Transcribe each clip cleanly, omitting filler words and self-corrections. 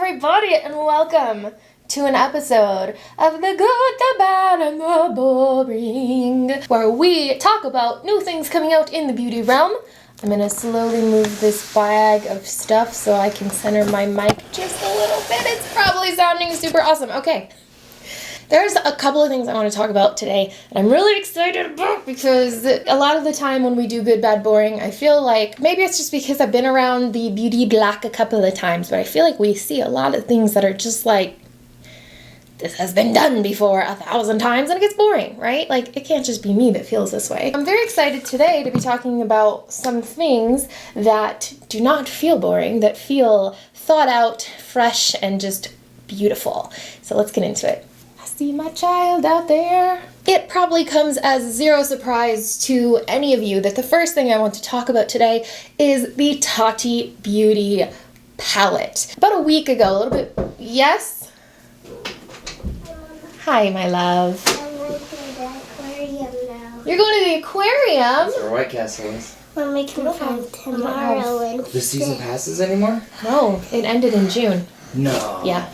everybody, and welcome to an episode of The Good, the Bad, and the Boring, where we talk about new things coming out in the beauty realm. I'm gonna slowly move this bag of stuff so I can center my mic just a little bit. It's probably sounding super awesome. Okay. There's a couple of things I want to talk about today that I'm really excited about because a lot of the time when we do Good, Bad, Boring, I feel like, maybe it's just because I've been around the beauty block a couple of times, but I feel like we see a lot of things that are just like, this has been done before 1,000 times and it gets boring, right? Like, it can't just be me that feels this way. I'm very excited today to be talking about some things that do not feel boring, that feel thought out, fresh, and just beautiful. So let's get into it. See my child out there? It probably comes as zero surprise to any of you that the first thing I want to talk about today is the Tati Beauty palette. About a week ago, a little bit, yes? Hi, my love. I'm going to the aquarium now. You're going to the aquarium? That's where White Castle is. When we can come tomorrow and The season passes anymore? No, it ended in June. No. Yeah.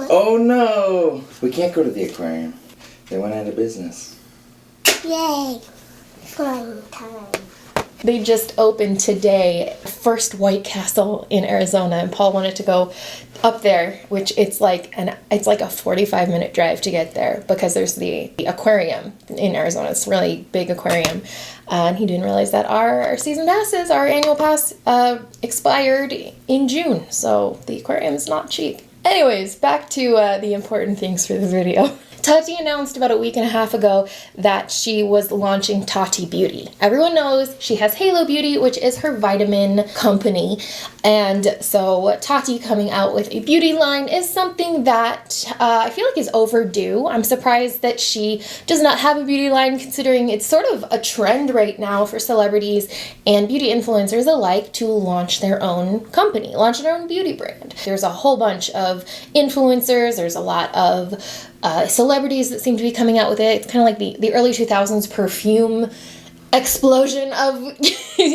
Oh no! We can't go to the aquarium. They went out of business. Yay! Fun time. They just opened today, first White Castle in Arizona, and Paul wanted to go up there, which it's like a 45-minute drive to get there because there's the aquarium in Arizona. It's a really big aquarium, and he didn't realize that our season passes, our annual pass, expired in June, so the aquarium is not cheap. Anyways, back to the important things for this video. Tati announced about a week and a half ago that she was launching Tati Beauty. Everyone knows she has Halo Beauty, which is her vitamin company. And so Tati coming out with a beauty line is something that I feel like is overdue. I'm surprised that she does not have a beauty line, considering it's sort of a trend right now for celebrities and beauty influencers alike to launch their own company, launch their own beauty brand. There's a whole bunch of influencers. There's a lot of celebrities that seem to be coming out with it. It's kind of like the early 2000s perfume explosion of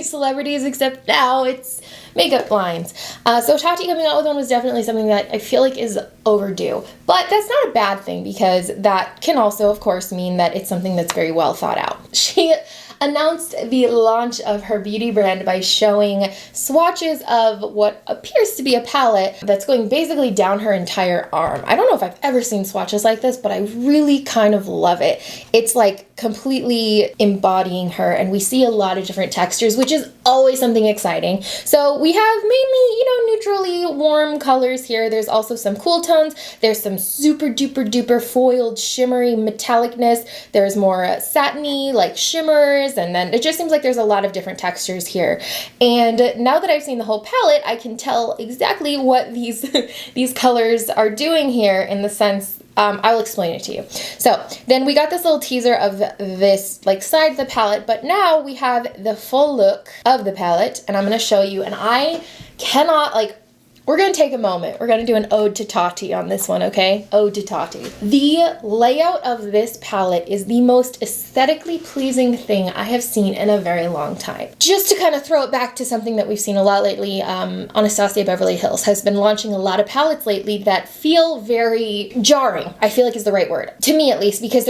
celebrities, except now it's makeup lines. So Tati coming out with one was definitely something that I feel like is overdue. But that's not a bad thing because that can also, of course, mean that it's something that's very well thought out. She announced the launch of her beauty brand by showing swatches of what appears to be a palette that's going basically down her entire arm. I don't know if I've ever seen swatches like this, but I really kind of love it. It's like completely embodying her, and we see a lot of different textures, which is always something exciting. So we have mainly, neutrally warm colors here. There's also some cool tones. There's some super duper duper foiled shimmery metallicness. There's more satiny like shimmers, and then it just seems like there's a lot of different textures here. And now that I've seen the whole palette, I can tell exactly what these colors are doing here in the sense. I'll explain it to you. So then we got this little teaser of this side of the palette, but now we have the full look of the palette, and I'm going to show you, and I cannot we're going to take a moment. We're going to do an ode to Tati on this one, okay? Ode to Tati. The layout of this palette is the most aesthetically pleasing thing I have seen in a very long time. Just to kind of throw it back to something that we've seen a lot lately, Anastasia Beverly Hills has been launching a lot of palettes lately that feel very jarring, I feel like is the right word. To me at least, because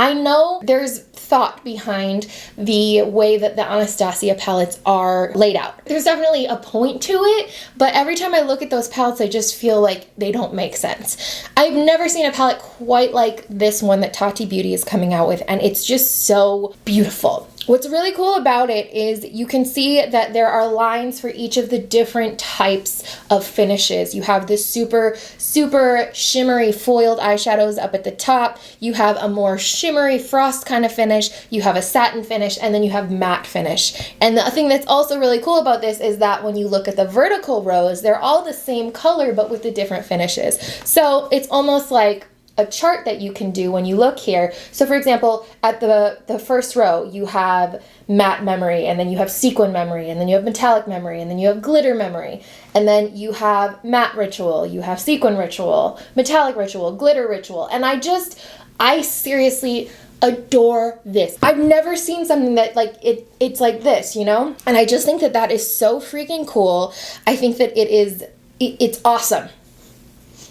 I know there's thought behind the way that the Anastasia palettes are laid out. There's definitely a point to it, but every time I look at those palettes, I just feel like they don't make sense. I've never seen a palette quite like this one that Tati Beauty is coming out with, and it's just so beautiful. What's really cool about it is you can see that there are lines for each of the different types of finishes. You have this super, super shimmery foiled eyeshadows up at the top. You have a more shimmery frost kind of finish. You have a satin finish, and then you have matte finish. And the thing that's also really cool about this is that when you look at the vertical rows, they're all the same color, but with the different finishes. So it's almost like a chart that you can do when you look here. So for example, at the first row, you have matte memory, and then you have sequin memory, and then you have metallic memory, and then you have glitter memory, and then you have matte ritual, you have sequin ritual, metallic ritual, glitter ritual, and I seriously adore this. I've never seen something that it's like this, and I just think that is so freaking cool. I think that it's awesome.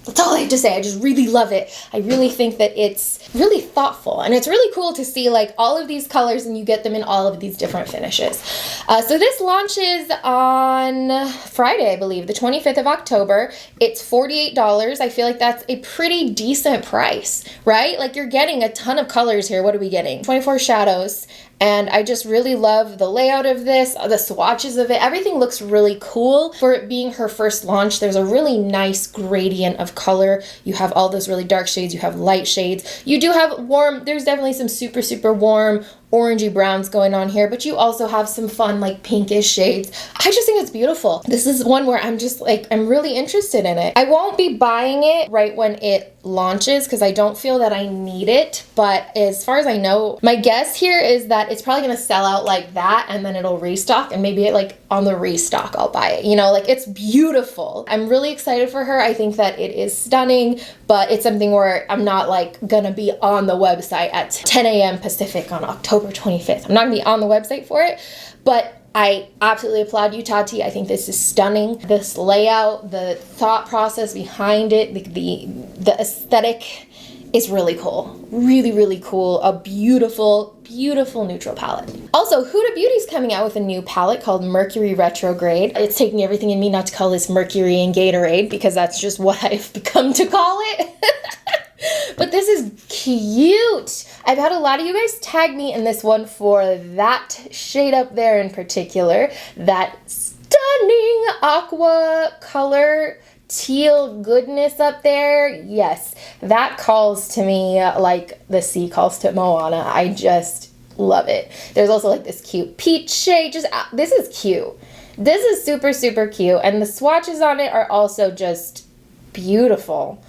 That's all I have to say. I just really love it. I really think that it's really thoughtful, and it's really cool to see like all of these colors and you get them in all of these different finishes. So this launches on Friday, I believe, the 25th of October. It's $48. I feel like that's a pretty decent price, right? Like you're getting a ton of colors here. What are we getting? 24 shadows. And I just really love the layout of this, the swatches of it. Everything looks really cool. For it being her first launch, there's a really nice gradient of color. You have all those really dark shades, you have light shades. You do have warm, there's definitely some super, super warm orangey browns going on here, but you also have some fun like pinkish shades. I just think it's beautiful. This is one where I'm just like, I'm really interested in it. I won't be buying it right when it launches because I don't feel that I need it, but as far as I know, my guess here is that it's probably gonna sell out like that and then it'll restock, and maybe like on the restock I'll buy it. You know, like it's beautiful. I'm really excited for her. I think that it is stunning, but it's something where I'm not like gonna be on the website at 10 a.m. Pacific on October 25th. I'm not gonna be on the website for it, but I absolutely applaud you, Tati. I think this is stunning. This layout, the thought process behind it, the aesthetic is really cool. Really, really cool. A beautiful, beautiful neutral palette. Also, Huda Beauty's coming out with a new palette called Mercury Retrograde. It's taking everything in me not to call this Mercury and Gatorade because that's just what I've become to call it. But this is cute. I've had a lot of you guys tag me in this one for that shade up there in particular. That stunning aqua color, teal goodness up there. Yes, that calls to me like the sea calls to Moana. I just love it. There's also like this cute peach shade. Just this is cute. This is super, super cute. And the swatches on it are also just beautiful.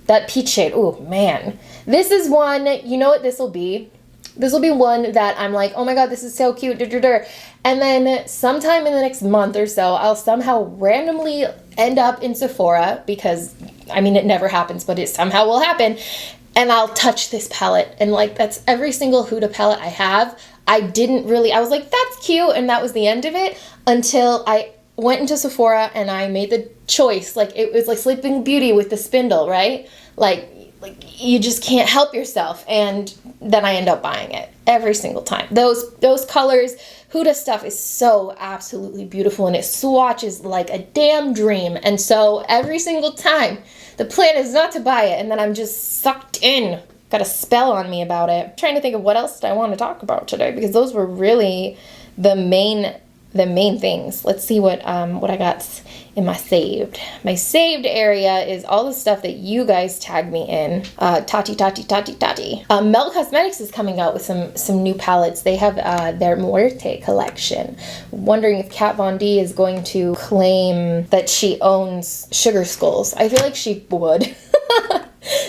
That peach shade, oh man. This is one, you know what this will be? This will be one that I'm like, oh my god, this is so cute, and then sometime in the next month or so, I'll somehow randomly end up in Sephora, because, I mean, it never happens, but it somehow will happen, and I'll touch this palette, and like, that's every single Huda palette I have. I was like, that's cute, and that was the end of it, until I went into Sephora and I made the choice. Like, it was like Sleeping Beauty with the spindle, right? Like you just can't help yourself, and then I end up buying it every single time. Those colors, Huda stuff is so absolutely beautiful, and it swatches like a damn dream. And so every single time, the plan is not to buy it, and then I'm just sucked in. Got a spell on me about it. I'm trying to think of what else I want to talk about today, because those were really the main things. Let's see what I got in my saved. My saved area is all the stuff that you guys tagged me in. Tati. Mel Cosmetics is coming out with some new palettes. They have their Muerte collection. Wondering if Kat Von D is going to claim that she owns Sugar Skulls. I feel like she would.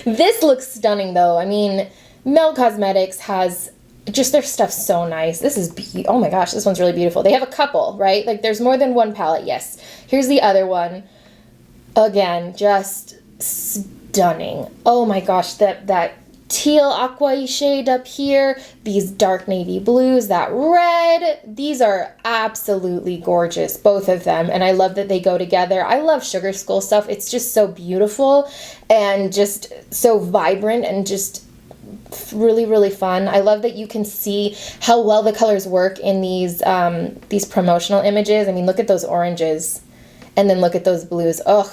This looks stunning though. I mean, Mel Cosmetics has just their stuff's so nice. This is, oh my gosh, this one's really beautiful. They have a couple, right? Like there's more than one palette, yes. Here's the other one. Again, just stunning. Oh my gosh, that teal aqua shade up here, these dark navy blues, that red, these are absolutely gorgeous, both of them. And I love that they go together. I love Sugar Skull stuff. It's just so beautiful and just so vibrant and just really, really fun. I love that you can see how well the colors work in these promotional images. I mean, look at those oranges and then look at those blues. Ugh,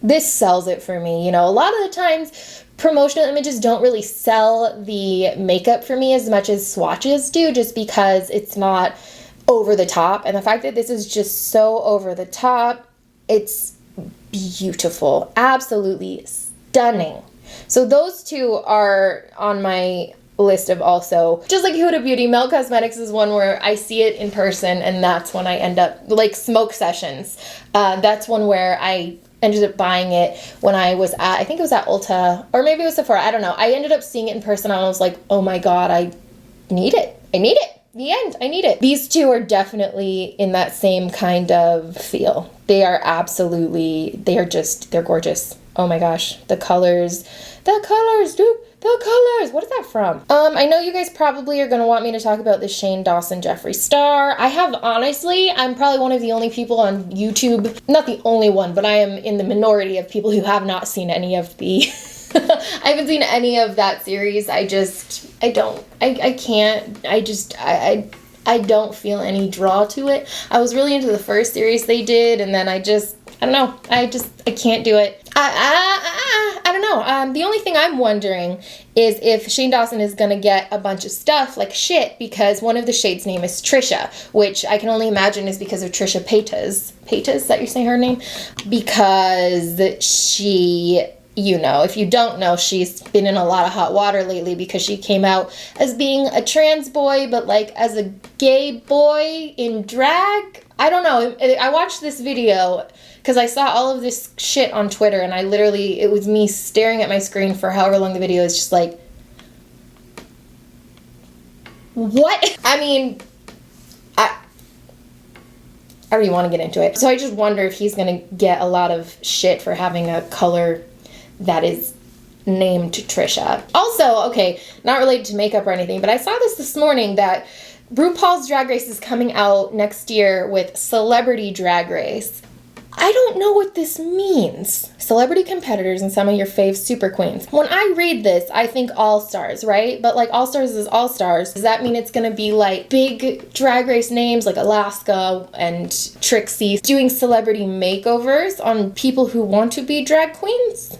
this sells it for me. You know, a lot of the times promotional images don't really sell the makeup for me as much as swatches do, just because it's not over the top. And the fact that this is just so over the top, it's beautiful. Absolutely stunning. So those two are on my list of also, just like Huda Beauty, Mel Cosmetics is one where I see it in person, and that's when I end up, like Smoke Sessions, that's one where I ended up buying it when I was at, I think it was at Ulta, or maybe it was Sephora, I don't know. I ended up seeing it in person, and I was like, oh my god, I need it. The end. I need it. These two are definitely in that same kind of feel. They are absolutely, they're gorgeous. Oh my gosh, the colors, dude, The colors. What is that from? I know you guys probably are going to want me to talk about the Shane Dawson Jeffree Star. I'm probably one of the only people on YouTube, not the only one, but I am in the minority of people who have not seen any of the... I haven't seen any of that series. I don't feel any draw to it. I was really into the first series they did, and then I don't know. I can't do it. I don't know. The only thing I'm wondering is if Shane Dawson is going to get a bunch of stuff like shit because one of the shades' name is Trisha, which I can only imagine is because of Trisha Paytas. Paytas, is that you say her name? Because she... You know, if you don't know, she's been in a lot of hot water lately because she came out as being a trans boy, but like as a gay boy in drag. I don't know. I watched this video because I saw all of this shit on Twitter, and it was me staring at my screen for however long the video is, just like, what? I mean, I don't even want to get into it. So I just wonder if he's going to get a lot of shit for having a color that is named Trisha. Also, okay, not related to makeup or anything, but I saw this morning that RuPaul's Drag Race is coming out next year with Celebrity Drag Race. I don't know what this means. Celebrity competitors and some of your fave super queens. When I read this, I think all-stars, right? But like all-stars is all-stars. Does that mean it's gonna be like big drag race names like Alaska and Trixie doing celebrity makeovers on people who want to be drag queens?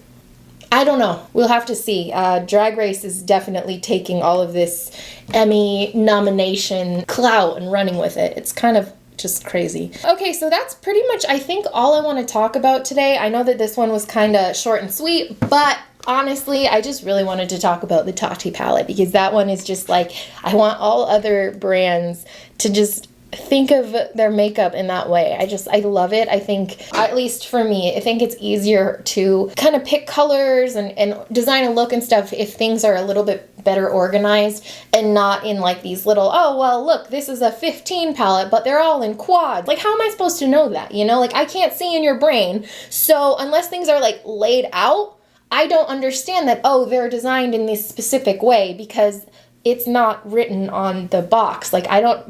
I don't know. We'll have to see. Drag Race is definitely taking all of this Emmy nomination clout and running with it. It's kind of just crazy. Okay, so that's pretty much, I think, all I want to talk about today. I know that this one was kind of short and sweet, but honestly, I just really wanted to talk about the Tati palette because that one is just like, I want all other brands to just think of their makeup in that way. I love it. I think, at least for me, I think it's easier to kind of pick colors and design a look and stuff if things are a little bit better organized and not in like these little, oh, well, look, this is a 15 palette, but they're all in quad. Like, how am I supposed to know that? You know, like, I can't see in your brain. So unless things are like laid out, I don't understand that, oh, they're designed in this specific way because it's not written on the box. Like,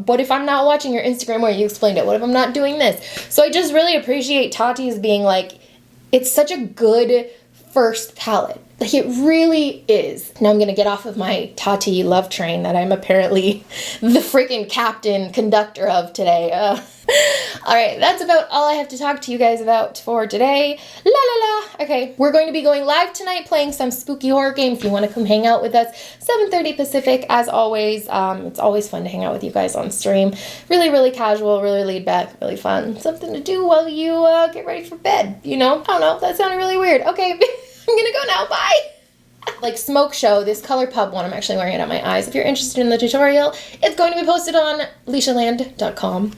what if I'm not watching your Instagram where you explained it? What if I'm not doing this? So I just really appreciate Tati's being like, it's such a good first palette. Like, it really is. Now I'm gonna get off of my Tati love train that I'm apparently the freaking captain conductor of today. Alright, that's about all I have to talk to you guys about for today. La la la. Okay, we're going to be going live tonight playing some spooky horror game. If you want to come hang out with us, 7:30 Pacific, as always. It's always fun to hang out with you guys on stream. Really, really casual, really laid back, really fun. Something to do while you get ready for bed, you know? I don't know, that sounded really weird. Okay, I'm gonna go now, bye! Like Smoke Show, this ColourPop one, I'm actually wearing it on my eyes. If you're interested in the tutorial, it's going to be posted on leeshaland.com.